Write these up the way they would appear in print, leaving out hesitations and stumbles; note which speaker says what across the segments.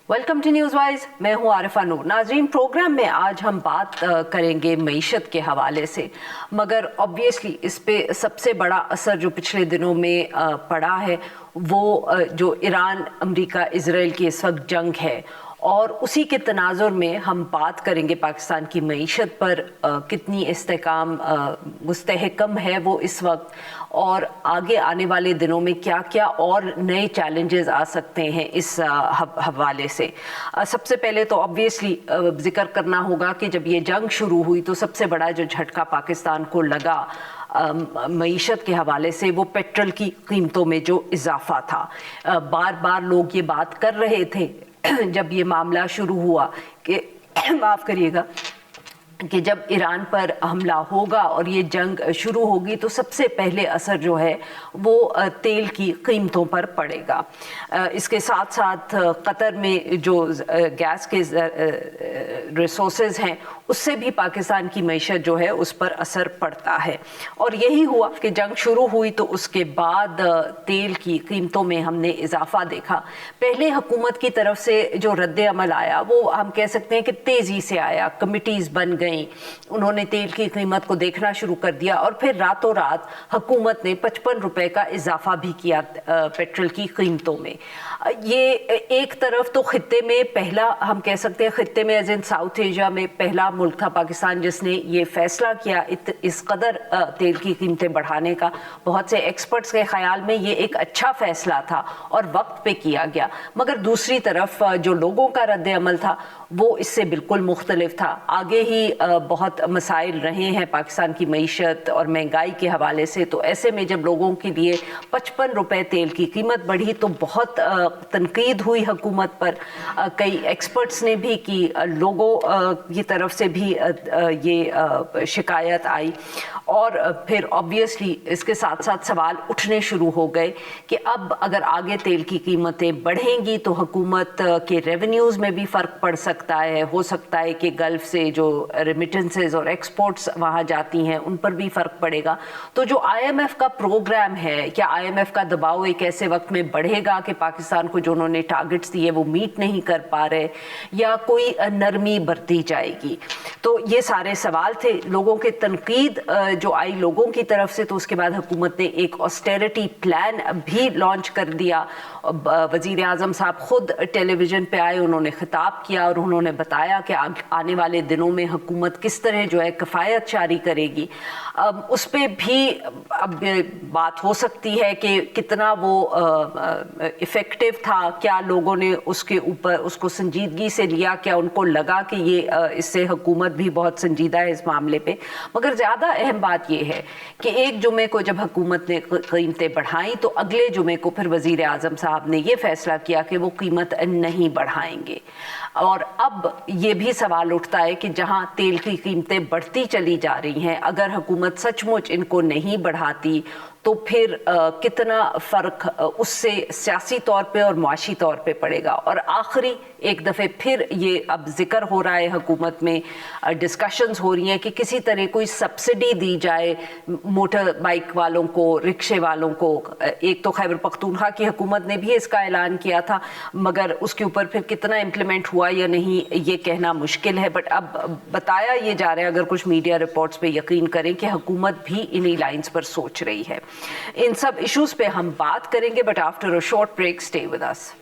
Speaker 1: Welcome to news wise. मैं हूं आरिफा नूर। नाज़रीन, प्रोग्राम में आज हम बात करेंगे मईशत के हवाले से, मगर ऑब्वियसली इस पे सबसे बड़ा असर जो पिछले दिनों में पड़ा है वो जो ईरान अमेरिका इजराइल की इस वक्त जंग है, और उसी के तनाजुर में हम बात करेंगे पाकिस्तान की मईशत पर कितनी इस्तेकाम मुस्तहकम है वो इस वक्त, और आगे आने वाले दिनों में क्या क्या और नए चैलेंजेस आ सकते हैं इस हवाले से। सबसे पहले तो ऑब्वियसली जिक्र करना होगा कि जब ये जंग शुरू हुई तो सबसे बड़ा जो झटका पाकिस्तान को लगा मईशत के हवाले से वो पेट्रोल की कीमतों में जो इजाफा था। बार बार लोग ये बात कर रहे थे जब ये मामला शुरू हुआ कि माफ़ करिएगा कि जब ईरान पर हमला होगा और ये जंग शुरू होगी तो सबसे पहले असर जो है वो तेल की कीमतों पर पड़ेगा। इसके साथ साथ कतर में जो गैस के रिसोर्सेज हैं उससे भी पाकिस्तान की मईशत जो है उस पर असर पड़ता है। और यही हुआ कि जंग शुरू हुई तो उसके बाद तेल की कीमतों में हमने इजाफा देखा। पहले हुकूमत की तरफ से जो रद्द अमल आया वो हम कह सकते हैं कि तेज़ी से आया, कमिटीज़ बन गई, उन्होंने तेल की कीमत को देखना शुरू कर दिया और फिर रातों रात हुकूमत ने 55 रुपए का इजाफा भी किया पेट्रोल की कीमतों में। ये एक तरफ तो खित्ते में पहला, हम कह सकते हैं खित्ते में एज इन साउथ एशिया में पहला मुल्क था पाकिस्तान जिसने ये फैसला किया इस कदर तेल की कीमतें बढ़ाने का। बहुत से एक्सपर्ट्स के ख्याल में ये एक अच्छा फैसला था और वक्त पे किया गया, मगर दूसरी तरफ जो लोगों का रद्द अमल था वो इससे बिल्कुल मुख्तलिफ था। आगे ही बहुत मसाइल रहे हैं पाकिस्तान की मईशत और महंगाई के हवाले से, तो ऐसे में जब लोगों के लिए 55 रुपए तेल की कीमत बढ़ी तो बहुत तनकीद हुई हुकूमत पर। कई एक्सपर्ट्स ने भी की, लोगों की तरफ से भी ये शिकायत आई, और फिर ऑब्वियसली इसके साथ साथ सवाल उठने शुरू हो गए कि अब अगर आगे तेल की कीमतें बढ़ेंगी तो हुकूमत के रेवेन्यूज़ में भी फ़र्क पड़ सकता है। हो सकता है कि गल्फ़ से जो रेमिटेंसेस और एक्सपोर्ट्स वहाँ जाती हैं उन पर भी फ़र्क पड़ेगा। तो जो IMF का प्रोग्राम है, क्या IMF का दबाव एक ऐसे वक्त में बढ़ेगा कि पाकिस्तान को जो उन्होंने टारगेट्स दिए वो मीट नहीं कर पा रहे, या कोई नरमी बरती जाएगी? तो ये सारे सवाल थे। लोगों के तनकीद जो आई लोगों की तरफ से, तो उसके बाद हुकूमत ने एक ऑस्टेरिटी प्लान भी लॉन्च कर दिया। वज़ीर आज़म साहब खुद टेलीविज़न पे आए, उन्होंने खिताब किया और उन्होंने बताया कि आने वाले दिनों में हुकूमत किस तरह जो है कफ़ायत जारी करेगी। उस पर भी अब बात हो सकती है कि कितना वो इफ़ेक्टिव था, क्या लोगों ने उसके ऊपर उसको संजीदगी से लिया, क्या उनको लगा कि ये इससे हुकूमत भी बहुत संजीदा है इस मामले पे। मगर ज़्यादा अहम बात यह है कि एक जुमे को जब हुकूमत ने कीमतें बढ़ाई तो अगले जुमे को फिर वज़ीर आज़म साहब ने ये फैसला किया कि वो कीमत नहीं बढ़ाएंगे। और अब ये भी सवाल उठता है कि जहां तेल की कीमतें बढ़ती चली जा रही हैं, अगर हुकूमत सचमुच इनको नहीं बढ़ाती तो फिर कितना फ़र्क उससे सियासी तौर पे और मुआशी तौर पे पड़ेगा। और आखिरी एक दफ़े फिर ये अब जिक्र हो रहा है, हुकूमत में डिस्कशंस हो रही हैं कि किसी तरह कोई सब्सिडी दी जाए मोटर बाइक वालों को, रिक्शे वालों को। एक तो खैबर पख्तूनख्वा की हुकूमत ने भी इसका ऐलान किया था, मगर उसके ऊपर फिर कितना इम्प्लीमेंट हुआ या नहीं ये कहना मुश्किल है। बट अब बताया ये जा रहा है, अगर कुछ मीडिया रिपोर्ट्स पे यकीन करें, कि हुकूमत भी इन्हीं लाइन्स पर सोच रही है। इन सब इश्यूज पे हम बात करेंगे, but after a short break stay with us.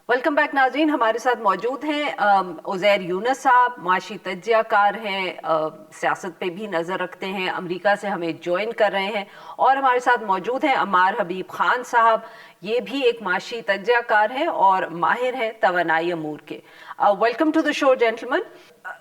Speaker 1: Welcome back नाज़रीन, हमारे साथ मौजूद हैं उज़ैर यूनुस साहब, माशी तज्ज़ियाकार हैं, सियासत पे भी नज़र रखते हैं, अमेरिका से हमें ज्वाइन कर रहे हैं। और हमारे साथ मौजूद हैं अम्मार हबीब खान साहब, ये भी एक माशी तज्ज़ियाकार हैं और माहिर हैं तवानाई अमूर के। Welcome to the show gentleman.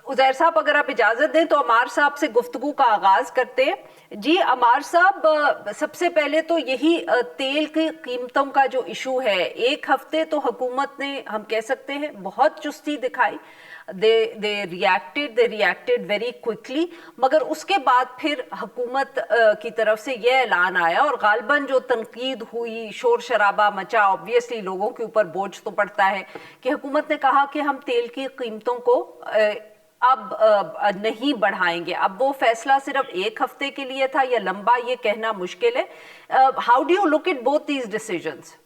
Speaker 1: Uzair sahab, अगर आप इजाज़त दें तो अम्मार साहब से गुफ्तगू का आगाज़ करते हैं। जी अम्मार साहब, सबसे पहले तो यही तेल की कीमतों का जो इशू है, एक हफ्ते तो हुकूमत ने, हम कह सकते हैं, बहुत चुस्ती दिखाई। दे रिएक्टेड वेरी क्विकली, मगर उसके बाद फिर हुकूमत की तरफ से यह ऐलान आया और गालबन जो तनकीद हुई, शोर शराबा मचा, ऑब्वियसली लोगों के ऊपर बोझ तो पड़ता है, कि हुकूमत ने कहा कि हम तेल की कीमतों को अब नहीं बढ़ाएंगे। अब वो फैसला सिर्फ एक हफ्ते के लिए था या लंबा, ये कहना मुश्किल है। How do you look at both these decisions?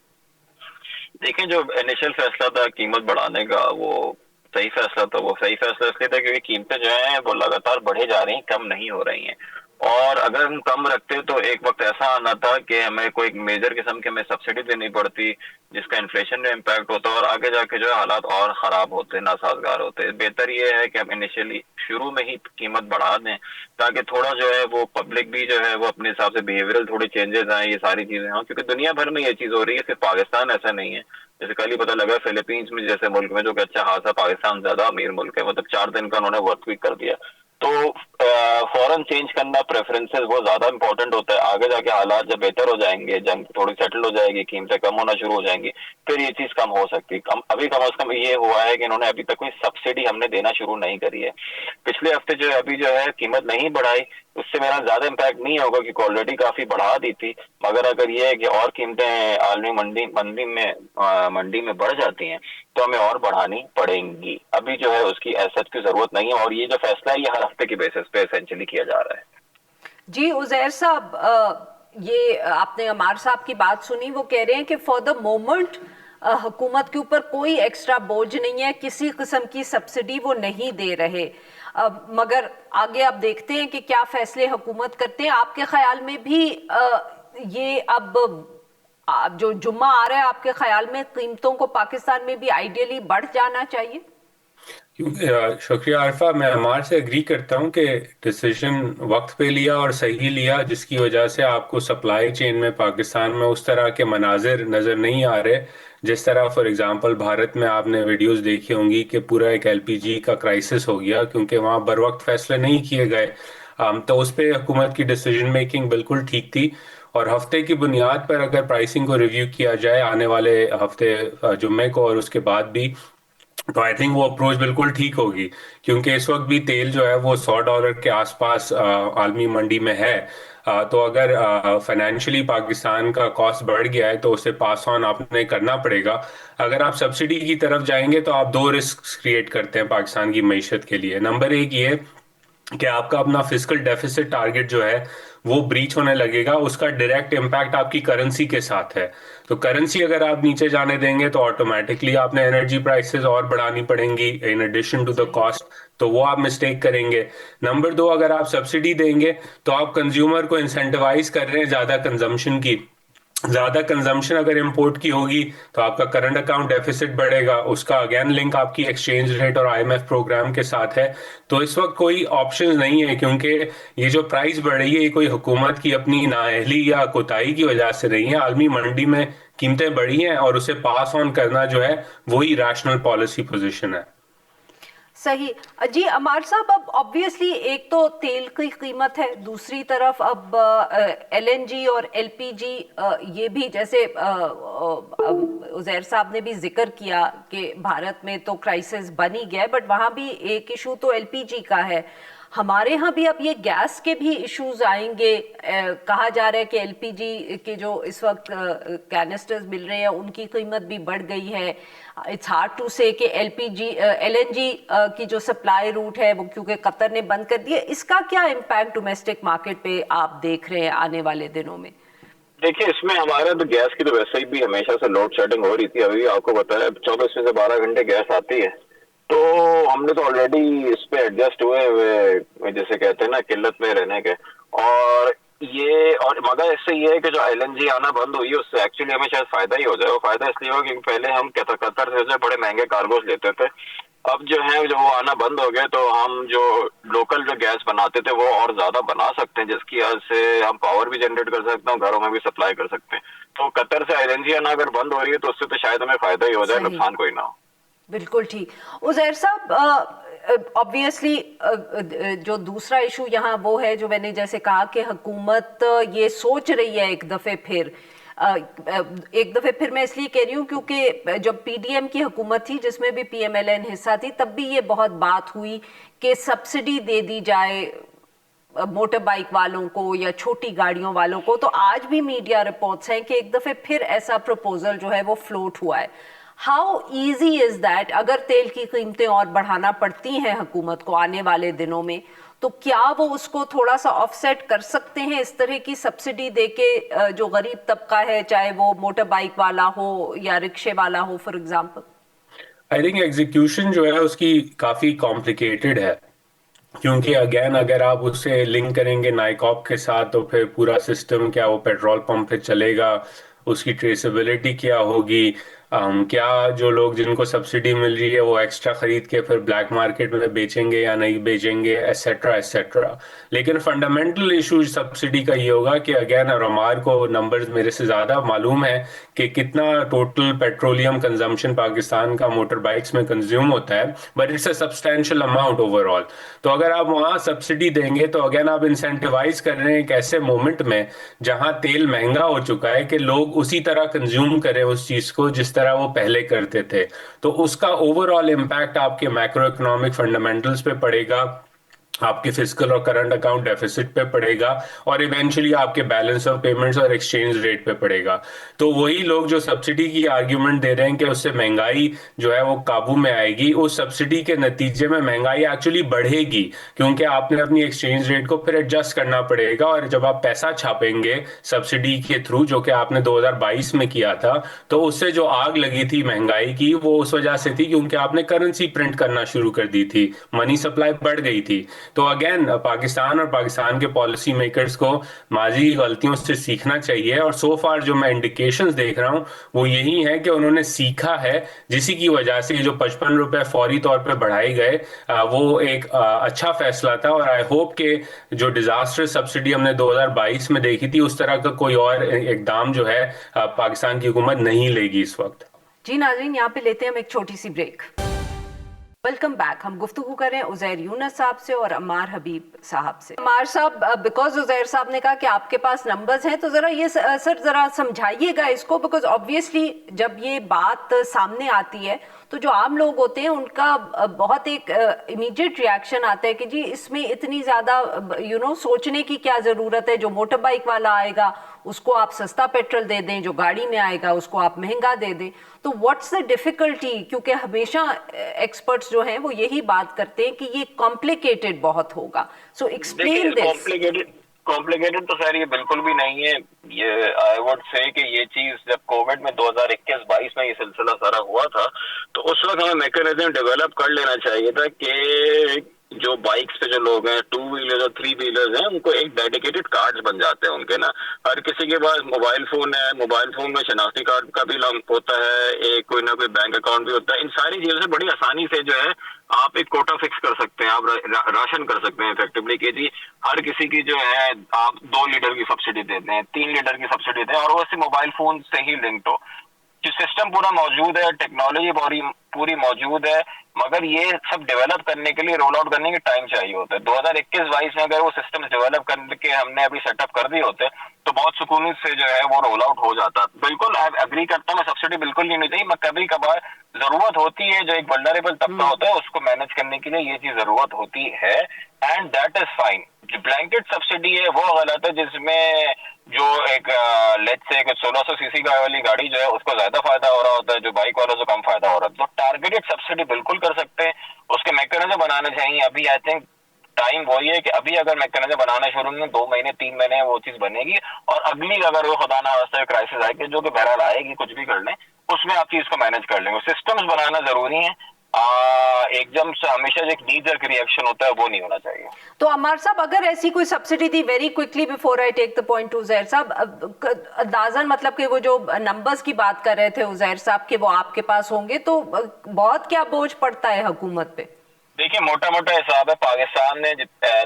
Speaker 2: देखें, जो इनिशियल फैसला था कीमत बढ़ाने का, वो सही फैसला था। वो सही फैसला इसलिए था क्योंकि कीमतें जो हैं वो लगातार बढ़े जा रही हैं, कम नहीं हो रही हैं। और अगर हम कम रखते तो एक वक्त ऐसा आना था कि हमें कोई मेजर किस्म की हमें सब्सिडी देनी पड़ती, जिसका इन्फ्लेशन में इम्पैक्ट होता, और आगे जाके जो है हालात और खराब होते, नासाजगार होते। बेहतर ये है कि हम इनिशियली शुरू में ही कीमत बढ़ा दें, ताकि थोड़ा जो है वो पब्लिक भी जो है वो अपने हिसाब से बिहेवियरल थोड़े चेंजेस आए, ये सारी चीजें हों, क्योंकि दुनिया भर में ये चीज हो रही है, सिर्फ पाकिस्तान ऐसा नहीं है। जैसे कल ही पता लगा फिलीपींस में जैसे मुल्क में, जो कि अच्छा खासा पाकिस्तान ज्यादा अमीर मुल्क है, मतलब 4 दिन का उन्होंने वर्क वीक कर दिया। तो फौरन चेंज करना प्रेफरेंसेस वो ज्यादा इंपॉर्टेंट होता है। आगे जाके हालात जब बेहतर हो जाएंगे, जंग थोड़ी सेटल हो जाएगी, कीमतें कम होना शुरू हो जाएंगी, फिर ये चीज कम हो सकती है। अभी कम से कम ये हुआ है कि इन्होंने अभी तक कोई सब्सिडी हमने देना शुरू नहीं करी है। पिछले हफ्ते जो है अभी जो है कीमत नहीं बढ़ाई, उससे मेरा ज्यादा इम्पैक्ट नहीं होगा क्योंकि ऑलरेडी काफी बढ़ा दी थी। मगर अगर ये है कि और कीमतें आलमी मंडी में बढ़ जाती हैं तो हमें और बढ़ानी पड़ेंगी। अभी जो है उसकी एसेट की जरूरत नहीं है, और ये जो फैसला है ये हर हफ्ते की बेसिस पे एसेंशियली किया जा रहा है।
Speaker 1: जी उजैर साहब, ये आपने अमार साहब की बात सुनी, वो कह रहे हैं कि फॉर द मोमेंट हुकूमत के ऊपर कोई एक्स्ट्रा बोझ नहीं है, किसी किस्म की सब्सिडी वो नहीं दे रहे। मगर आगे आप देखते हैं कि क्या फैसले हुकूमत करते हैं। आपके ख्याल में भी ये अब जो जुम्मा आ रहा है, आपके ख्याल में कीमतों को पाकिस्तान में भी आइडियली बढ़ जाना चाहिए?
Speaker 3: शुक्रिया आरफा, मैं अमार से एग्री करता हूँ कि डिसीजन वक्त पे लिया और सही लिया, जिसकी वजह से आपको सप्लाई चेन में पाकिस्तान में उस तरह के मनाजिर नज़र नहीं आ रहे जिस तरह फॉर एग्जांपल भारत में आपने वीडियोस देखी होंगी कि पूरा एक एलपीजी का क्राइसिस हो गया क्योंकि वहाँ बर वक्त फैसले नहीं किए गए। तो उस पर हुकूमत की डिसीजन मेकिंग बिल्कुल ठीक थी, और हफ्ते की बुनियाद पर अगर प्राइसिंग को रिव्यू किया जाए आने वाले हफ्ते जुम्मे को और उसके बाद भी, तो आई थिंक वो अप्रोच बिल्कुल ठीक होगी। क्योंकि इस वक्त भी तेल जो है वो $100 के आसपास आलमी मंडी में है। तो अगर फाइनेंशियली पाकिस्तान का कॉस्ट बढ़ गया है तो उसे पास ऑन आपने करना पड़ेगा। अगर आप सब्सिडी की तरफ जाएंगे तो आप दो रिस्क क्रिएट करते हैं पाकिस्तान की मईशत के लिए। नंबर एक ये कि आपका अपना फिजिकल डेफिसिट टारगेट जो है वो ब्रीच होने लगेगा, उसका डायरेक्ट इम्पैक्ट आपकी करेंसी के साथ है। तो करेंसी अगर आप नीचे जाने देंगे तो ऑटोमेटिकली आपने एनर्जी प्राइसेस और बढ़ानी पड़ेंगी इन एडिशन टू द
Speaker 1: सही।
Speaker 3: कॉस्ट, तो वो आप मिस्टेक करेंगे। नंबर दो, अगर आप सब्सिडी देंगे तो आप कंज्यूमर को इंसेंटिवाइज कर रहे हैं ज़्यादा कंजम्पशन की। ज़्यादा कंजम्पशन अगर इंपोर्ट की होगी तो आपका करंट अकाउंट डेफिसिट बढ़ेगा, उसका अगेन लिंक आपकी एक्सचेंज रेट और आईएमएफ प्रोग्राम के साथ है। तो इस वक्त कोई ऑप्शन नहीं है, क्योंकि ये जो प्राइस बढ़ रही है ये कोई हुकूमत की अपनी नाअहली या कोताही की वजह से नहीं है। आलमी मंडी में कीमतें बढ़ी हैं और उसे पास ऑन करना जो है वही रैशनल पॉलिसी पोजीशन है।
Speaker 1: सही। जी अमार साहब, अब ऑब्वियसली एक तो तेल की कीमत है, दूसरी तरफ अब एलएनजी और एलपीजी, ये भी जैसे उजैर साहब ने भी जिक्र किया कि भारत में तो क्राइसिस बन ही गया है, बट वहाँ भी एक इशू तो एलपीजी का है। हमारे यहाँ भी अब ये गैस के भी इश्यूज आएंगे। कहा जा रहा है कि एलपीजी के जो इस वक्त कैनिस्टर्स मिल रहे हैं उनकी कीमत भी बढ़ गई है। इट्स हार्ड टू से कि एलएनजी की जो सप्लाई रूट है वो क्योंकि कतर ने बंद कर दिया, इसका क्या इम्पैक्ट डोमेस्टिक मार्केट पे आप देख रहे हैं आने वाले दिनों में?
Speaker 2: देखिए, इसमें हमारे तो गैस की तो वैसे ही भी हमेशा से लोड शेडिंग हो रही थी। अभी आपको बताया 24 से 12 घंटे गैस आती है, तो हमने तो ऑलरेडी इस पे एडजस्ट हुए जैसे कहते हैं ना किल्लत में रहने के। और ये और मगर इससे ये है कि जो एलएनजी आना बंद हुई है उससे एक्चुअली हमें शायद फायदा ही हो जाए। वो फायदा इसलिए होगा क्योंकि पहले हम कतर से जो बड़े महंगे कार्गोज लेते थे, अब जो है जो वो आना बंद हो गया, तो हम जो लोकल जो गैस बनाते थे वो और ज्यादा बना सकते हैं, जिसकी वजह से हम पावर भी जनरेट कर सकते हैं, घरों में भी सप्लाई कर सकते हैं। तो कतर से एलएनजी आना अगर बंद हो रही है तो उससे तो शायद हमें फायदा ही हो जाए, नुकसान कोई ना हो।
Speaker 1: बिल्कुल ठीक। उजैर साहब, ऑब्वियसली जो दूसरा इशू यहाँ वो है जो मैंने जैसे कहा कि हुकूमत ये सोच रही है एक दफ़े फिर मैं इसलिए कह रही हूँ क्योंकि जब पीडीएम की हुकूमत थी जिसमें भी पीएमएलएन हिस्सा थी, तब भी ये बहुत बात हुई कि सब्सिडी दे दी जाए मोटर बाइक वालों को या छोटी गाड़ियों वालों को। तो आज भी मीडिया रिपोर्ट्स हैं कि एक दफ़े फिर ऐसा प्रपोजल जो है वो फ्लोट हुआ है। How easy is that? अगर तेल की कीमतें और बढ़ाना पड़ती हैं हुकूमत को आने वाले दिनों में, تو کیا وہ اس کو تھوڑا سا آف سیٹ کر سکتے ہیں اس طرح کی سبسڈی دے کے جو غریب طبقہ ہے, چاہے وہ موٹر بائک والا ہو یا رکشے والا ہو for example?
Speaker 3: I think execution جو ہے اس کی کافی کمپلیکیٹڈ ہے, کیونکہ اگین اگر آپ اسے لنک کریں گے نائکاپ کے ساتھ تو پھر پورا سسٹم کیا وہ پیٹرول پمپ پہ چلے گا, اس کی ٹریسیبلٹی کیا ہوگی, کیا جو لوگ جن کو سبسڈی مل رہی ہے وہ ایکسٹرا خرید کے پھر بلیک مارکیٹ میں بیچیں گے یا نہیں بیچیں گے, ایٹسٹرا ایٹسٹرا. لیکن فنڈامنٹل ایشو سبسڈی کا یہ ہوگا کہ اگین رمار کو نمبرز میرے سے زیادہ معلوم ہے کہ کتنا ٹوٹل پیٹرولیم کنزمپشن پاکستان کا موٹر بائکس میں کنزیوم ہوتا ہے, but it's a substantial amount overall. تو اگر آپ وہاں سبسڈی دیں گے تو اگین آپ انسینٹیوائز کر رہے ہیں ایک ایسے مومنٹ میں جہاں تیل مہنگا ہو چکا ہے کہ لوگ اسی طرح کنزیوم کریں اس چیز کو جس طرح وہ پہلے کرتے تھے. تو اس کا اوور آل امپیکٹ آپ کے میکرو اکنامک فنڈامنٹلز پہ پڑے گا, آپ کے فسکل اور کرنٹ اکاؤنٹ ڈیفیسٹ پہ پڑے گا, اور ایونچولی آپ کے بیلنس آف پیمنٹس اور ایکسچینج ریٹ پہ پڑے گا. تو وہی لوگ جو سبسڈی کی آرگیومنٹ دے رہے ہیں کہ اس سے مہنگائی جو ہے وہ قابو میں آئے گی, اس سبسڈی کے نتیجے میں مہنگائی ایکچولی بڑھے گی, کیونکہ آپ نے اپنی ایکسچینج ریٹ کو پھر ایڈجسٹ کرنا پڑے گا. اور جب آپ پیسہ چھاپیں گے سبسڈی کے تھرو, جو کہ آپ نے 2022 میں کیا تھا, تو اس سے جو آگ لگی تھی مہنگائی کی وہ اس وجہ سے تھی کیونکہ آپ نے کرنسی پرنٹ کرنا شروع کر دی تھی, منی سپلائی بڑھ گئی تھی. تو اگین پاکستان اور پاکستان کے پالیسی میکرز کو ماضی کی غلطیوں سے سیکھنا چاہیے, اور سو فار جو میں انڈیکیشنز دیکھ رہا ہوں وہ یہی ہے کہ انہوں نے سیکھا ہے, جسی کی وجہ سے جو 55 روپے فوری طور پہ بڑھائے گئے وہ ایک اچھا فیصلہ تھا. اور آئی ہوپ کہ جو ڈیزاسٹر سبسڈی ہم نے 2022 میں دیکھی تھی اس طرح کا کوئی اور اقدام جو ہے پاکستان کی حکومت نہیں لے گی اس وقت.
Speaker 1: جی ناظرین, یہاں پہ لیتے ہیں ہم ایک چھوٹی سی بریک. Welcome back. ہم گفتگو کر رہے ہیں عزیر یونس صاحب سے اور عمار حبیب صاحب سے. عمار صاحب, بیکاز عزیر صاحب نے کہا کہ آپ کے پاس نمبرز ہیں, تو ذرا یہ سر ذرا سمجھائیے گا اس کو, بیکاز آبویسلی جب یہ بات سامنے آتی ہے تو جو عام لوگ ہوتے ہیں ان کا بہت ایک امیڈیٹ ریاکشن آتا ہے کہ جی اس میں اتنی زیادہ سوچنے کی کیا ضرورت ہے, جو موٹر بائک والا آئے گا اس کو آپ سستا پیٹرول دے دیں, جو گاڑی میں آئے گا اس کو آپ مہنگا دے دیں. تو واٹس دا ڈیفیکلٹی, کیونکہ ہمیشہ ایکسپرٹس جو ہیں وہ یہی بات کرتے ہیں کہ یہ کمپلیکیٹڈ بہت ہوگا. سو ایکسپلین دس.
Speaker 2: کمپلیکیٹڈ تو خیر یہ بالکل بھی نہیں ہے. یہ آئی وڈ سے کہ یہ چیز جب کووڈ میں 2021-22 میں یہ سلسلہ سارا ہوا تھا تو اس وقت ہمیں میکینزم ڈیولپ کر لینا چاہیے تھا کہ جو بائکس پہ جو لوگ ہیں 2 ویلر اور 3 ویلرز ہیں ان کو ایک ڈیڈیکیٹڈ کارڈز بن جاتے ہیں ان کے نا. ہر کسی کے پاس موبائل فون ہے, موبائل فون میں شناختی کارڈ کا بھی لنک ہوتا ہے, ایک کوئی نہ کوئی بینک اکاؤنٹ بھی ہوتا ہے. ان ساری چیزوں سے بڑی آسانی سے جو ہے آپ ایک کوٹا فکس کر سکتے ہیں, آپ راشن کر سکتے ہیں افیکٹولی کہ جی ہر کسی کی جو ہے آپ 2 لیٹر کی سبسڈی دیتے ہیں, 3 لیٹر کی سبسڈی دیں, اور وہ اسی موبائل فون سے ہی لنکڈ ہو. سسٹم پورا موجود ہے, ٹیکنالوجی پوری موجود ہے, مگر یہ سب ڈیولپ کرنے کے لیے رول آؤٹ کرنے کے ٹائم چاہیے ہوتا ہے. 2021-22 میں اگر وہ سسٹم ڈیولپ کر کے ہم نے ابھی سیٹ اپ کر دیے ہوتے تو بہت سکون سے جو ہے وہ رول آؤٹ ہو جاتا. بالکل اگری کرتا ہوں, میں سبسڈی بالکل نہیں چاہیے, میں کبھی کبھار ضرورت ہوتی ہے, جو ایک ولنریبل طبقہ ہوتا ہے اس کو مینج کرنے کے لیے یہ چیز ضرورت ہوتی ہے, اینڈ دیٹ از فائن. جو بلینکٹ سبسڈی ہے وہ غلط ہے, جس میں جو ایک لیٹ سے 1600 cc کا والی گاڑی جو ہے اس کو زیادہ فائدہ ہو رہا ہوتا ہے, جو بائک والوں سے کم فائدہ ہو رہا ہے. تو ٹارگیٹڈ سبسڈی بالکل کر سکتے ہیں, اس کے میکینزم بنانے چاہیے. ابھی آئی تھنک ٹائم وہی ہے کہ ابھی اگر میکینزم بنانا شروع میں 2 مہینے 3 مہینے وہ چیز بنے گی, اور اگلی اگر وہ خدا نہ خواستہ کرائسس آئے گی جو کہ بہرحال آئے گی, کچھ بھی کر لیں اس میں آپ چیز کو مینج کر لیں گے. سسٹمز بنانا ضروری ہیں, ایک دم سے ہمیشہ ایک نی جرک ریئیکشن ہوتا ہے وہ نہیں ہونا چاہیے.
Speaker 1: تو عمار صاحب اگر ایسی کوئی سبسڈی تھی, very quickly before I take the point to Uzair sahab, اندازاً مطلب کہ وہ جو نمبرز کی بات کر رہے تھے عزیر صاحب کہ وہ آپ کے پاس ہوں گے, تو بہت کیا بوجھ پڑتا ہے حکومت پہ؟
Speaker 2: دیکھیے موٹا موٹا حساب ہے, پاکستان نے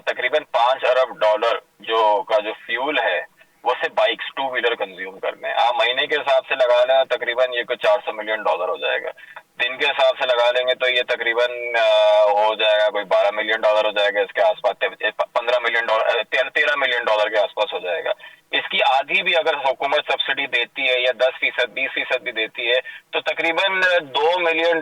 Speaker 2: تقریباً $5 ارب جو فیول ہے وہ سے بائکس 2 ویلر کنزیوم کرنے ہیں. آپ مہینے کے حساب سے لگا لیں تقریباً یہ کوئی $400 ملین ہو جائے گا. دن کے حساب سے لگا لیں گے تو یہ تقریباً ہو جائے گا کوئی $12 ملین ہو جائے گا, اس کے آس پاس $13 ملین کے آس پاس ہو جائے گا. اس کی آدھی بھی اگر حکومت سبسڈی دیتی ہے یا 10%, 20% بھی دیتی ہے تو تقریباً $2 ملین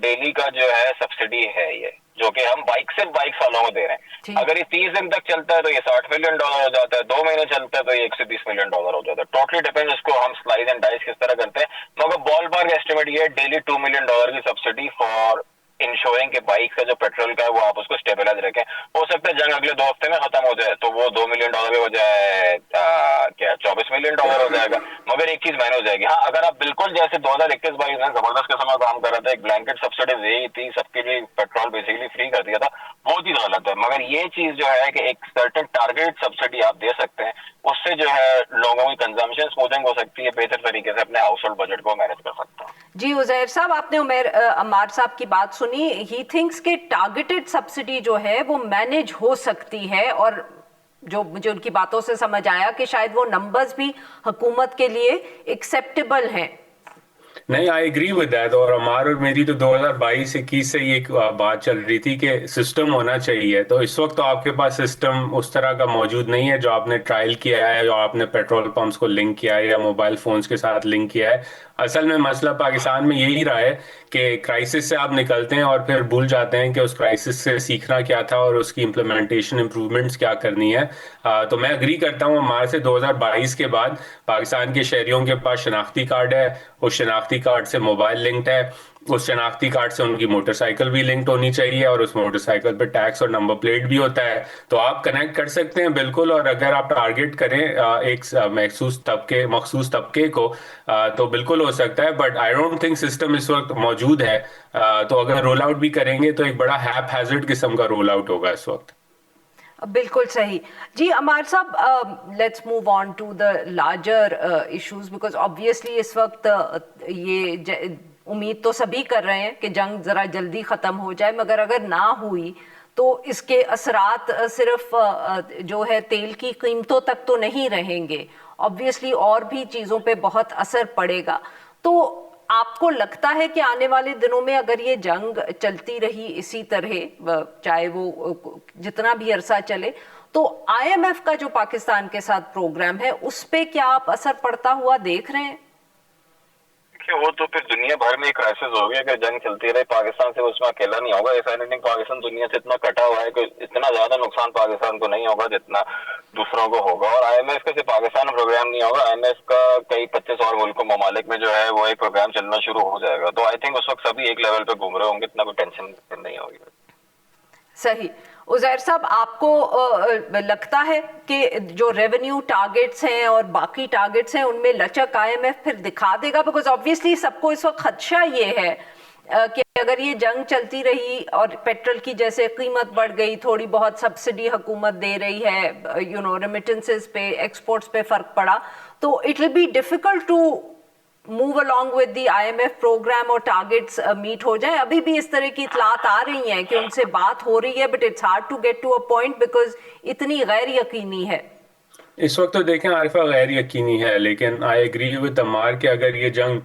Speaker 2: ڈیلی کا جو ہے سبسڈی ہے یہ, جو کہ ہم صرف بائک والوں کو دے رہے ہیں. اگر یہ 30 دن تک چلتا ہے تو یہ $60 ملین ہو جاتا ہے, 2 مہینے چلتا ہے تو یہ $120 ملین ہو جاتا ہے. ٹوٹلی ڈیپینڈ اس کو ہم سلائز اینڈ ڈائس کس طرح کرتے ہیں, مگر بال پارک ایسٹیمیٹ یہ ہے ڈیلی $2 ملین کی سبسڈی فار इंश्योरिंग के बाइक का जो पेट्रोल का है वो आप उसको स्टेबलाइज रखें. हो सकता है जंग अगले 2 हफ्ते में खत्म हो जाए तो वो $2 मिलियन के बजाय क्या $24 मिलियन हो जाएगा, मगर एक चीज मैंने हो जाएगी. हाँ, अगर आप बिल्कुल जैसे 2021-22 में जबरदस्त के समय काम कर रहा था, एक ब्लैंकेट सब्सिडीज यही थी, सबके लिए पेट्रोल बेसिकली फ्री कर दिया था, वो चीज गलत है. मगर ये चीज जो है कि एक सर्टेन टारगेट सब्सिडी आप दे सकते हैं, उससे जो है लोगों की कंजम्पशन स्मूथिंग हो सकती है, बेहतर तरीके से अपने हाउस होल्ड बजट को मैनेज कर सकता है.
Speaker 1: जी उजैर साहब, आपने अम्मार साहब की बात सुनी. ही थिंक्स के टारगेटेड सब्सिडी जो है वो मैनेज हो सकती है, और जो मुझे उनकी बातों से समझ आया कि शायद वो नंबर्स भी हुकूमत के लिए एक्सेप्टेबल हैं.
Speaker 3: नहीं, आई एग्री विद दैट. और हमार और मेरी तो 2022-21 से ही एक बात चल रही थी कि सिस्टम होना चाहिए. तो इस वक्त तो आपके पास सिस्टम उस तरह का मौजूद नहीं है जो आपने ट्रायल किया है, जो आपने पेट्रोल पंप्स को लिंक किया है या मोबाइल फोन्स के साथ लिंक किया है. असल में मसला पाकिस्तान में यही रहा है कि क्राइसिस से आप निकलते हैं और फिर भूल जाते हैं कि उस क्राइसिस से सीखना क्या था और उसकी इम्प्लीमेंटेशन इम्प्रूवमेंट्स क्या करनी है. तो मैं अग्री करता हूँ, हमारे से 2022 के बाद पाकिस्तान के शहरियों के पास शनाख्ती कार्ड है, उस शनाख्ती कार्ड से मोबाइल लिंक्ड है, उस शनाख्ती कार्ड से उनकी मोटरसाइकिल भी लिंक्ड होनी चाहिए और उस मोटरसाइकिल पे टैक्स और नंबर प्लेट भी होता है. तो आप कनेक्ट कर सकते हैं बिल्कुल. और अगर आप टारगेट करें एक मखसूस तबके को, तो बिल्कुल हो सकता है. But I don't think system इस वक्त मौजूद है. तो अगर रोल आउट भी करेंगे तो एक बड़ा हैप किस्म का रोल आउट होगा इस वक्त.
Speaker 1: बिल्कुल सही. जी Ammar sahab, let's move on to the larger issues, because obviously इस वक्त ये उम्मीद तो सभी कर रहे हैं कि जंग ज़रा जल्दी ख़त्म हो जाए, मगर अगर ना हुई तो इसके असरात सिर्फ जो है तेल की कीमतों तक तो नहीं रहेंगे. ऑब्वियसली और भी चीज़ों पे बहुत असर पड़ेगा. तो आपको लगता है कि आने वाले दिनों में अगर ये जंग चलती रही इसी तरह, चाहे वो जितना भी अरसा चले, तो IMF का जो पाकिस्तान के साथ प्रोग्राम है उस पे क्या आप असर पड़ता हुआ देख रहे हैं?
Speaker 2: वो तो फिर दुनिया भर में क्राइसिस हो गया. अगर जंग चलती रहे, पाकिस्तान से उसमें अकेला नहीं होगा. ऐसा नहीं, पाकिस्तान दुनिया से इतना कटा हुआ है कि इतना ज्यादा नुकसान पाकिस्तान को नहीं होगा जितना दूसरों को होगा. और IMF का सिर्फ पाकिस्तान में प्रोग्राम नहीं होगा, IMF का कई 25 और मुल्कों ममालिक में जो है वो एक प्रोग्राम चलना शुरू हो जाएगा. तो आई थिंक उस वक्त सभी एक लेवल पे घूम रहे होंगे, इतना कोई टेंशन नहीं होगी.
Speaker 1: सही. उजैर साहब, आपको लगता है कि जो रेवेन्यू टारगेट्स हैं और बाकी टारगेट्स हैं उनमें लचक IMF फिर दिखा देगा? बिकॉज ऑब्वियसली सबको इस वक्त खदशा ये है कि अगर ये जंग चलती रही और पेट्रोल की जैसे कीमत बढ़ गई, थोड़ी बहुत सब्सिडी हुकूमत दे रही है, रेमिटेंसेस पे, एक्सपोर्ट्स पे फर्क पड़ा, तो it will be difficult to move along with the IMF programme और टारगेट्स मीट हो जाए. अभी भी इस तरह की इतलात आ रही हैं कि उनसे बात हो रही है, but it's hard to get to a point because इतनी गैर यकीनी है.
Speaker 3: इस वक्त तो देखें आरिफा, गैर यकीनी है, लेकिन आई एग्री विद अमार कि अगर ये जंग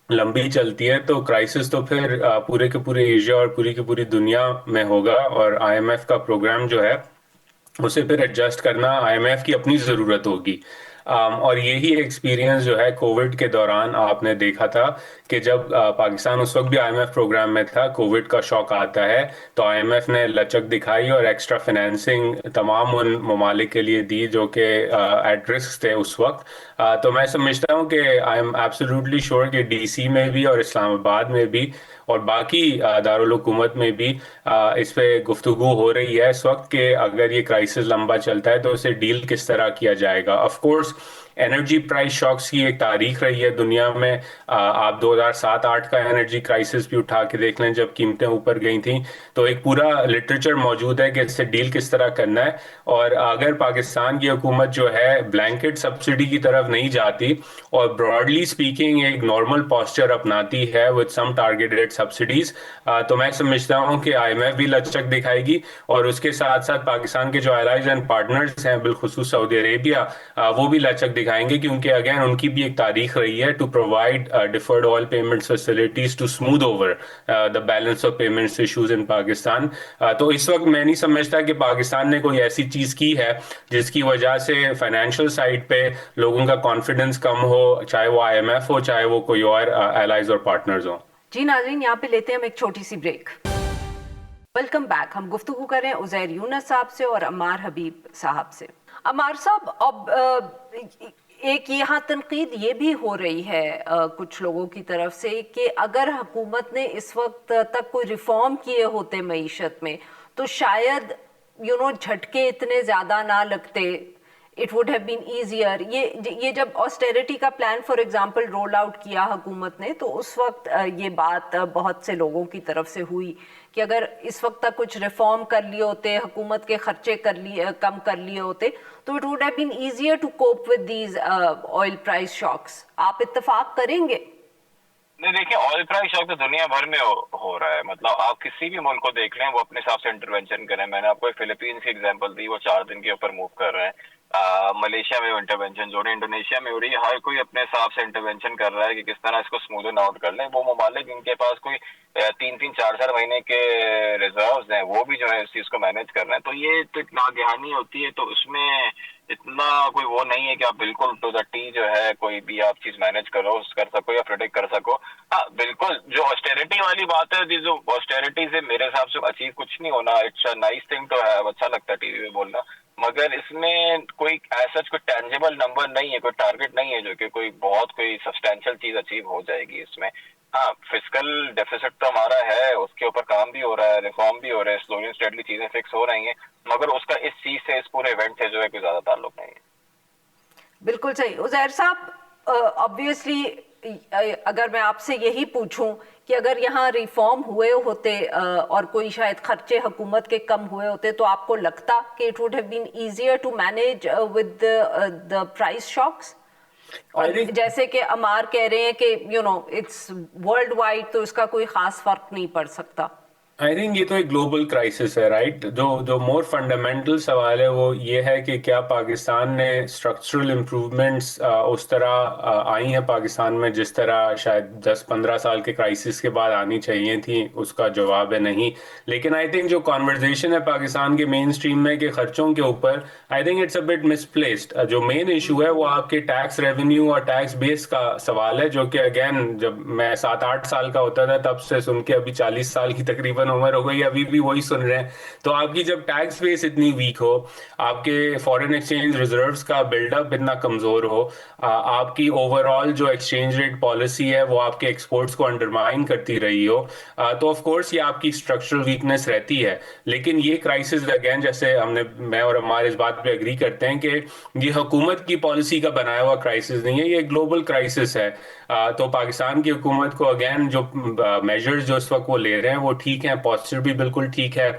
Speaker 3: लंबी चलती है तो क्राइसिस तो फिर पूरे के पूरे एशिया और पूरी की पूरी दुनिया में होगा. और IMF का प्रोग्राम जो है उसे फिर एडजस्ट करना IMF की अपनी ज़रूरत होगी. और यही एक्सपीरियंस जो है कोविड के दौरान आपने देखा था कि जब पाकिस्तान उस वक्त भी IMF प्रोग्राम में था, कोविड का शॉक आता है तो IMF ने लचक दिखाई और एक्स्ट्रा फाइनेंसिंग तमाम उन ममालिक के लिए दी जो कि एट रिस्क थे उस वक्त. तो मैं समझता हूँ कि आई एम एब्सोल्युटली श्योर कि DC में भी और इस्लामाबाद में भी और बाकी दारुल हुकूमत में भी इस पे गुफ्तगू हो रही है इस वक्त कि अगर ये क्राइसिस लंबा चलता है तो उसे डील किस तरह किया जाएगा. Of course energy price shocks की एक तारीख रही है दुनिया में. आप 2007-8 का एनर्जी क्राइसिस भी उठा के देख लें जब कीमतें ऊपर गई थी. तो एक पूरा लिटरेचर मौजूद है कि इससे डील किस तरह करना है. और अगर पाकिस्तान की हुकूमत जो है ब्लैंकेट सब्सिडी की तरफ नहीं जाती और ब्रॉडली स्पीकिंग एक नॉर्मल पोस्चर अपनाती है विद सम टारगेटेड सब्सिडीज, तो मैं समझता हूँ कि IMF भी लचक दिखाएगी और उसके साथ साथ पाकिस्तान के जो एलाइज एंड पार्टनर्स हैं, बिलखुसूस सऊदी अरेबिया, वो भी लचक दिखाएंगे, क्योंकि अगेन उनकी भी एक तारीख रही है to provide deferred oil payments facilities to smooth over the balance of payments issues in Pakistan. तो इस वक्त मैं नहीं समझता कि पाकिस्तान ने कोई ऐसी चीज की है जिसकी वजह से फाइनेंशियल साइड पे लोगों का कॉन्फिडेंस कम हो, चाहे वो IMF हो चाहे वो कोई और एलाइज और पार्टनर्स हो. जी
Speaker 1: नाज़रीन, यहाँ पे लेते हैं हम एक छोटी सी ब्रेक. Welcome back. हम गुफ्तगू कर रहे हैं उज़ैर यूनुस साहब से और अम्मार हबीब साहब से. अम्मार साहब, अब ایک یہاں تنقید یہ بھی ہو رہی ہے کچھ لوگوں کی طرف سے کہ اگر حکومت نے اس وقت تک کوئی ریفارم کیے ہوتے معیشت میں تو شاید جھٹکے اتنے زیادہ نہ لگتے. It would have been easier. یہ جب آسٹیریٹی کا plan for example roll out کیا حکومت نے تو اس وقت یہ بات بہت سے لوگوں کی طرف سے ہوئی کہ اگر اس وقت تک کچھ ریفارم کر لیے ہوتے, حکومت کے خرچے کم کر لیے ہوتے تو it would have been easier to cope with these oil price shocks. آپ اتفاق کریں گے؟
Speaker 2: نہیں دیکھیں, آئل پرائز شاک تو دنیا بھر میں ہو رہا ہے. مطلب آپ کسی بھی ملک کو دیکھ لیں, وہ اپنے حساب سے انٹروینشن کریں. میں نے آپ کو فلپینس کی ایگزامپل دی, وہ 4 دن کے اوپر موو کر رہے ہیں. ملیشیا میں انٹروینشن جو ہے, انڈونیشیا میں ہو رہی ہے. ہر کوئی اپنے حساب سے انٹروینشن کر رہا ہے کہ کس طرح اس کو اسموتھن آؤٹ کر لیں. وہ ممالک جن کے پاس کوئی 3-4 مہینے کے ریزروز ہیں, وہ بھی جو ہے اس چیز کو مینیج کر رہے ہیں. تو یہ تو ایک ناگہانی ہوتی ہے, تو اس میں اتنا کوئی وہ نہیں ہے کہ آپ بالکل ٹو دا ٹی جو ہے کوئی بھی آپ چیز مینیج کر سکو یا پروڈکٹ کر سکو. ہاں بالکل, جو آسٹیریٹی والی بات ہے, جو آسٹیریٹی سے میرے حساب سے اچیو کچھ نہیں ہونا. It's a nice thing to have, اچھا لگتا ہے ٹی وی میں بولنا, مگر اس میں کوئی ایسا کوئی ٹینجیبل نمبر نہیں ہے, کوئی ٹارگیٹ نہیں ہے جو کہ کوئی بہت کوئی سبسٹینشیل چیز اچیو ہو جائے گی اس میں. ہاں فسکل ڈیفیسٹ تو ہمارا ہے, اس کے اوپر کام بھی ہو رہا ہے, ریفارم بھی ہو رہا ہے, سلولی اسٹیڈلی چیزیں فکس ہو رہی ہیں, مگر اس کا اس چیز سے, اس پورے ایونٹ سے جو ہے کوئی زیادہ تعلق نہیں ہے.
Speaker 1: بالکل صحیح. عزیر صاحب, آبویسلی اگر میں آپ سے یہی پوچھوں کہ اگر یہاں ریفارم ہوئے ہوتے اور کوئی شاید خرچے حکومت کے کم ہوئے ہوتے تو آپ کو لگتا کہ it would have been easier to manage with the price shocks? اور جیسے کہ عمار کہہ رہے ہیں کہ اٹس ورلڈ وائڈ تو اس کا کوئی خاص فرق نہیں پڑ سکتا.
Speaker 3: آئی تھنک یہ تو ایک گلوبل کرائسس ہے, رائٹ. جو مور فنڈامنٹل سوال ہے وہ یہ ہے کہ کیا پاکستان نے اسٹرکچرل امپروومنٹس اس طرح آئی ہیں پاکستان میں جس طرح شاید 10-15 سال کے کرائسس کے بعد آنی چاہیے تھیں؟ اس کا جواب ہے نہیں. لیکن آئی تھنک جو کانورزیشن ہے پاکستان کے مین اسٹریم میں کہ خرچوں کے اوپر, I think it's a bit misplaced. جو مین ایشو ہے وہ آپ کے ٹیکس ریونیو اور ٹیکس بیس کا سوال ہے, جو کہ اگین جب میں 7-8 سال کا ہوتا تھا تب سے سن کے ابھی 40 سال کی تقریباً عمر ہو گئی, ابھی بھی وہی سن رہے ہیں. تو آپ کی جب ٹیکس بیس اتنی ویک ہو, آپ کے فورن ایکسچینج ریزروز کا بلڈ اپ اتنا کمزور ہو, آپ کی اوور آل جو ایکسچینج ریٹ پالیسی ہے وہ آپ کے ایکسپورٹس کو انڈرمائن کرتی رہی ہو, تو آف کورس یہ آپ کی اسٹرکچرل ویکنیس رہتی ہے. لیکن یہ کرائسس اگین, جیسے میں اور ہمارے اس بات پہ اگری کرتے ہیں کہ یہ حکومت کی پالیسی کا بنایا ہوا کرائسس نہیں ہے, یہ گلوبل کرائسس ہے. تو پاکستان کی حکومت کو اگین جو میجرز جو اس وقت وہ لے رہے ہیں وہ ٹھیک ہیں, پوسچر بھی بالکل ٹھیک ہے.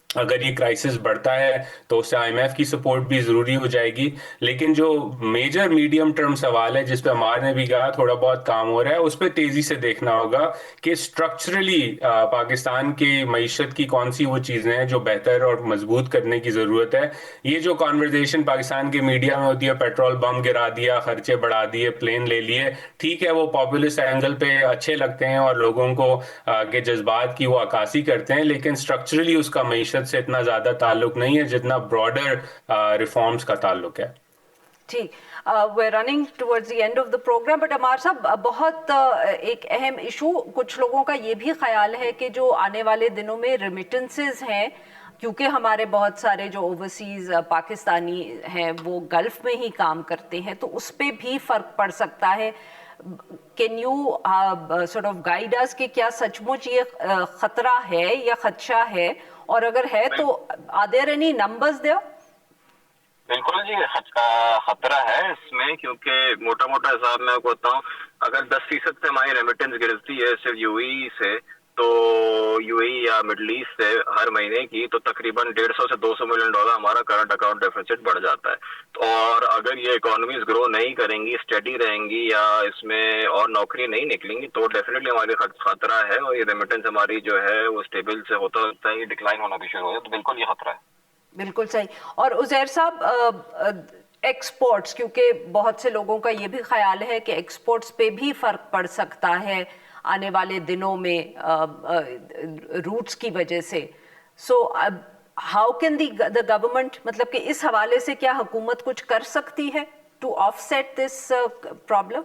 Speaker 3: اگر یہ کرائسس بڑھتا ہے تو اس سے آئی ایم ایف کی سپورٹ بھی ضروری ہو جائے گی. لیکن جو میجر میڈیم ٹرم سوال ہے جس پہ ہمارے نے بھی کہا تھوڑا بہت کام ہو رہا ہے, اس پہ تیزی سے دیکھنا ہوگا کہ اسٹرکچرلی پاکستان کی معیشت کی کون سی وہ چیزیں ہیں جو بہتر اور مضبوط کرنے کی ضرورت ہے. یہ جو کانورزیشن پاکستان کے میڈیا میں ہوتی ہے, پیٹرول بم گرا دیا, خرچے بڑھا دیے, پلین لے لیے, ٹھیک ہے وہ پاپولسٹ اینگل پہ اچھے لگتے ہیں اور لوگوں کو کے جذبات کی وہ عکاسی کرتے ہیں, لیکن اسٹرکچرلی اس کا معیشت سے اتنا زیادہ تعلق نہیں ہے جتنا براڈر ریفارمز کا تعلق ہے.
Speaker 1: ٹھیک, we're running towards the end of the program, but Ammar صاحب بہت ایک اہم ایشو کچھ لوگوں کا یہ بھی خیال ہے کہ جو آنے والے دنوں میں ریمیٹنسز ہیں, کیونکہ ہمارے بہت سارے جو اوورسیز پاکستانی ہیں وہ گلف میں ہی کام کرتے ہیں, تو اس پہ بھی فرق پڑ سکتا ہے. Can you sort of guide us کہ کیا سچ مچ یہ خطرہ ہے یا خدشہ ہے, اور اگر ہے تو are there any numbers there؟
Speaker 2: بالکل جی, خطرہ ہے اس میں, کیونکہ موٹا موٹا حساب میں آپ کو بتاؤں, اگر 10% سے ہماری ریمیٹنس گرتی ہے صرف یو ای سے, تو یو ای یا مڈل ایسٹ سے ہر مہینے کی, تو تقریباً 150 سے 200 ملین ڈالر ہمارا کرنٹ اکاؤنٹ ڈیفیسٹ بڑھ جاتا ہے. اور اگر یہ اکانومیز گرو نہیں کریں گی, اسٹڈی رہیں گی, یا اس میں اور نوکری نہیں نکلیں گی, تو ڈیفینیٹلی ہماری خطرہ ہے, اور یہ ریمیٹنس ہماری جو ہے وہ اسٹیبل سے ہوتا ہی ڈکلائن ہونا بھی شروع ہو جائے. تو بالکل یہ خطرہ ہے.
Speaker 1: بالکل صحیح. اور عزیر صاحب, ایکسپورٹس, کیونکہ بہت سے لوگوں کا یہ بھی خیال ہے کہ ایکسپورٹس پہ بھی فرق پڑ سکتا ہے آنے والے دنوں میں روٹس کی وجہ سے. So how can the government, مطلب کہ اس حوالے سے کیا حکومت کچھ کر سکتی ہے to offset this problem?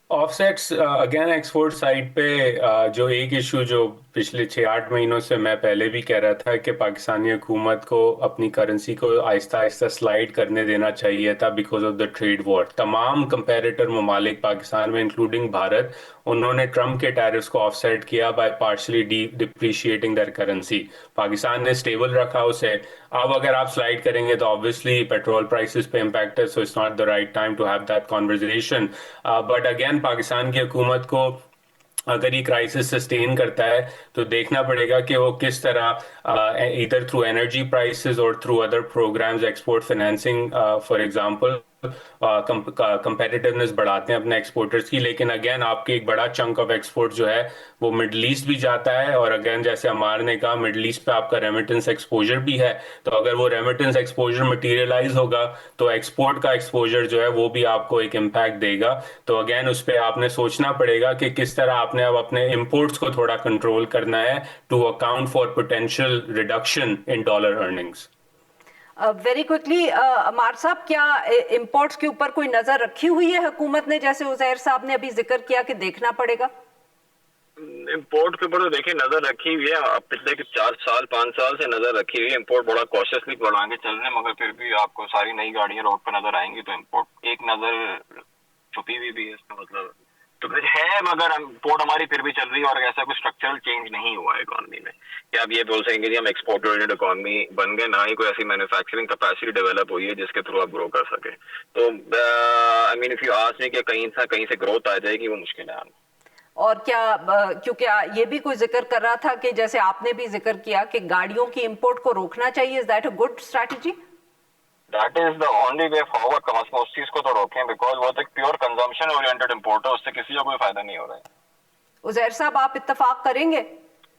Speaker 3: Offsets again export side पे जो एक इशू जो पिछले 6-8 महीनों से मैं पहले भी कह रहा था कि पाकिस्तानी हुकूमत को अपनी करेंसी को आहिस्ता आहिस्ता स्लाइड करने देना चाहिए था because of the trade war. तमाम कंपेरेटर ममालिक पाकिस्तान में इंक्लूडिंग भारत, उन्होंने ट्रम्प के टैरिफ्स को ऑफसेट किया by partially depreciating their currency. Pakistan ने स्टेबल रखा उसे। अब अगर आप स्लाइड करेंगे तो ऑब्वियसली पेट्रोल प्राइसेस पे इम्पैक्ट है, so it's not the right time to have that conversation. But again Pakistan की हुकूमत को अगर ये क्राइसिस सस्टेन करता है तो देखना पड़ेगा कि वो किस तरह इधर थ्रू एनर्जी प्राइसेस और through other programmes, export financing for example, competitiveness बढ़ाते हैं अपने एक्सपोर्टर्स की। लेकिन अगेन आपके एक बड़ा चंक ऑफ एक्सपोर्ट जो है वो मिडल ईस्ट भी जाता है, और अगेन जैसे अमार ने कहा मिडल ईस्ट पे आपका रेमिटेंस एक्सपोजर भी है। तो अगर वो रेमिटेंस एक्सपोजर मटीरियलाइज होगा तो एक्सपोर्ट का एक्सपोजर जो है वो भी आपको एक इम्पैक्ट देगा। तो अगेन उस पर आपने सोचना पड़ेगा कि किस तरह आपने अब अपने इम्पोर्ट्स को थोड़ा कंट्रोल करना है to account for potential reduction in dollar earnings.
Speaker 1: Very quickly Amar sahab, क्या इंपोर्ट्स के ऊपर कोई नजर रखी हुई है हुकूमत ने, जैसे उजैर साहब ने अभी जिक्र किया कि देखना पड़ेगा?
Speaker 2: इम्पोर्ट के ऊपर तो देखिए नजर रखी हुई है, अब पिछले 4-5 साल से नजर रखी हुई है। इम्पोर्ट बड़ा कॉशियसली बढ़ा के चल रहे हैं, मगर फिर भी आपको सारी नई गाड़ियां रोड पर नजर आएंगी तो इम्पोर्ट एक नजर छुपी हुई भी है, इसका मतलब तो फिर है। मगर इम्पोर्ट हमारी फिर भी चल रही है और ऐसा कोई स्ट्रक्चरल चेंज नहीं हुआ है इकोनॉमी में कि आप ये बोल सकेंगे कि हम एक्सपोर्ट ओरिएंटेड इकोनॉमी बन गए, ना ही कोई ऐसी मैन्युफैक्चरिंग कैपेसिटी डेवलप हुई है जिसके थ्रू आप ग्रो कर सके। तो I mean if you ask me कि कहीं से ग्रोथ आ जाएगी, वो मुश्किल है।
Speaker 1: और क्या क्योंकि ये भी कोई जिक्र कर रहा था कि जैसे आपने भी जिक्र किया कि गाड़ियों की इंपोर्ट को रोकना चाहिए, is that a good strategy?
Speaker 2: That is the only way forward. कम अज कम उस चीज को तो रोकें, बिकॉज वो तो एक प्योर कंजम्पशन ओरिएंटेड इंपोर्ट है, उससे किसी को कोई फायदा नहीं हो रहा है।
Speaker 1: उजैर साहब, आप इत्तेफाक करेंगे?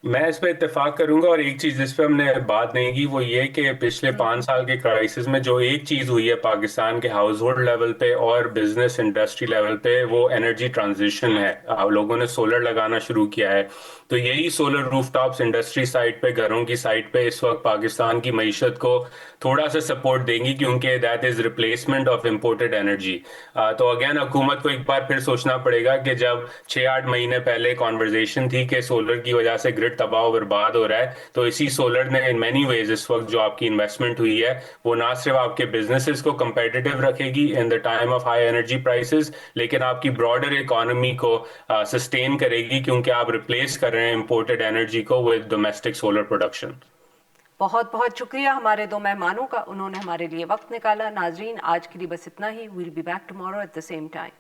Speaker 3: मैं इस पे इत्तेफाक करूंगा, और एक चीज जिस पे हमने बात नहीं की वो ये कि पिछले 5 साल के क्राइसिस में जो एक चीज हुई है पाकिस्तान के हाउस होल्ड लेवल पे और बिजनेस इंडस्ट्री लेवल पे, वो एनर्जी ट्रांजिशन है। लोगों ने सोलर लगाना शुरू किया है, तो यही सोलर रूफटॉप्स इंडस्ट्री साइड पे, घरों की साइड पे इस वक्त पाकिस्तान की मईशत को थोड़ा सा सपोर्ट देंगी, क्योंकि that is replacement of imported energy. तो अगेन हुकूमत को एक बार फिर सोचना पड़ेगा कि जब 6-8 महीने पहले कॉन्वर्जेशन थी कि सोलर की वजह से ग्रिड तबाह और बर्बाद हो रहा है, तो इसी सोलर ने इन मेनी वेज इस वक्त जो आपकी इन्वेस्टमेंट हुई है वो ना सिर्फ आपके बिजनेसेस को कंपेटिटिव रखेगी in the time of high energy prices, लेकिन आपकी ब्रॉडर इकोनॉमी को सस्टेन करेगी, क्योंकि आप रिप्लेस कर रहे हैं इम्पोर्टेड एनर्जी को विद डोमेस्टिक सोलर प्रोडक्शन।
Speaker 1: बहुत बहुत शुक्रिया हमारे दो मेहमानों का, उन्होंने हमारे लिए वक्त निकाला। नाजरीन, आज के लिए बस इतना ही। We'll be back tomorrow at the same time.